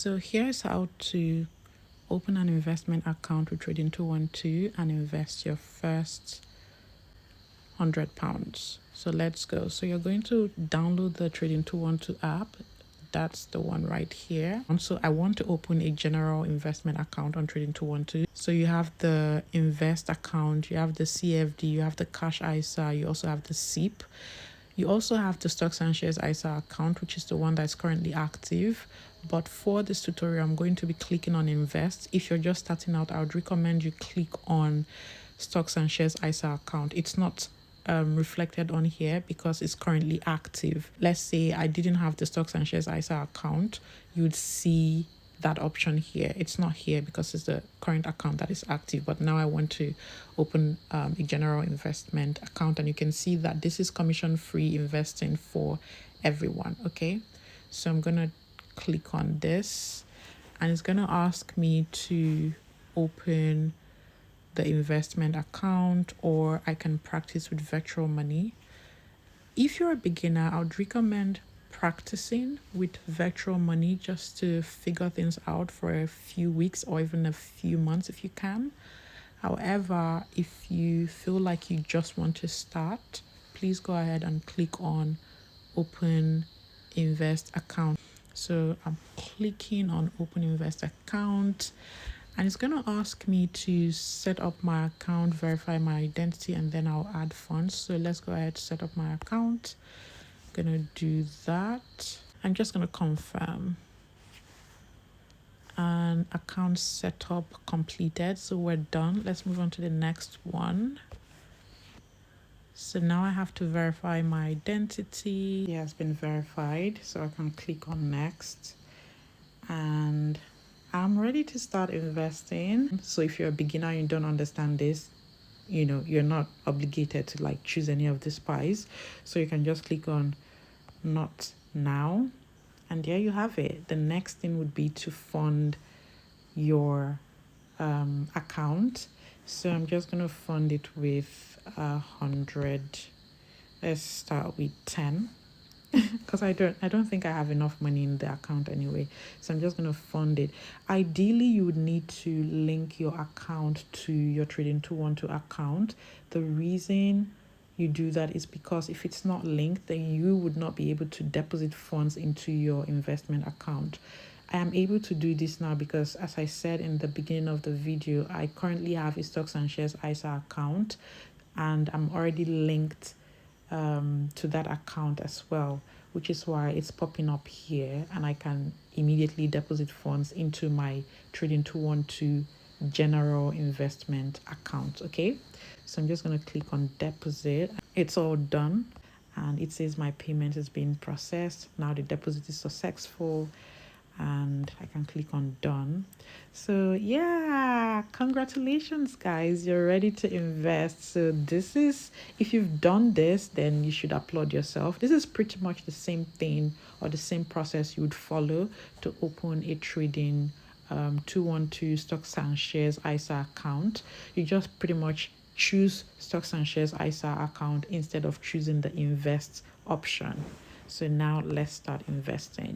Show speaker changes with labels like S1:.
S1: So here's how to open an investment account with Trading 212 and invest your first £100. So let's go. So you're going to download the Trading 212 app. That's the one right here. And so I want to open a general investment account on Trading 212. So you have the invest account, you have the CFD, you have the cash ISA, you also have the SIP. You also have the stocks and shares ISA account, which is the one that's currently active. But for this tutorial, I'm going to be clicking on invest. If you're just starting out, I would recommend you click on stocks and shares ISA account. It's not reflected on here because it's currently active. Let's say I didn't have the stocks and shares ISA account, you'd see that option here. It's not here because it's the current account that is active, but now I want to open a general investment account, and you can see that this is commission free investing for everyone. Okay, so I'm gonna click on this and it's gonna ask me to open the investment account, or I can practice with virtual money. If you're a beginner, I would recommend practicing with virtual money just to figure things out for a few weeks or even a few months if you can. However, if you feel like you just want to start, please go ahead and click on open invest account. So I'm clicking on open invest account, and it's going to ask me to set up my account, verify my identity, and then I'll add funds. So let's go ahead, set up my account. I'm going to do that. I'm just going to confirm. And account setup completed. So we're done. Let's move on to the next one. So now I have to verify my identity. It has been verified. So I can click on next. And I'm ready to start investing. So if you're a beginner and you don't understand this, you're not obligated to like choose any of the spies. So you can just click on not now. And there you have it. The next thing would be to fund your account. So I'm just going to fund it with 100. Let's start with 10. Because I don't think I have enough money in the account anyway, so I'm just going to fund it. Ideally, you would need to link your account to your Trading 212 account. The reason you do that is because if it's not linked, then you would not be able to deposit funds into your investment account. I am able to do this now because, as I said in the beginning of the video, I currently have a stocks and shares ISA account, and I'm already linked to that account as well, which is why it's popping up here, and I can immediately deposit funds into my Trading 212 general investment account. Okay, so I'm just going to click on deposit. It's all done, and it says my payment is being processed. Now the deposit is successful, and I can click on done. So yeah, congratulations guys, you're ready to invest. So this is, if you've done this, then you should applaud yourself. This is pretty much the same thing or the same process you would follow to open a Trading 212 stocks and shares ISA account. You just pretty much choose stocks and shares ISA account instead of choosing the invest option. So now let's start investing.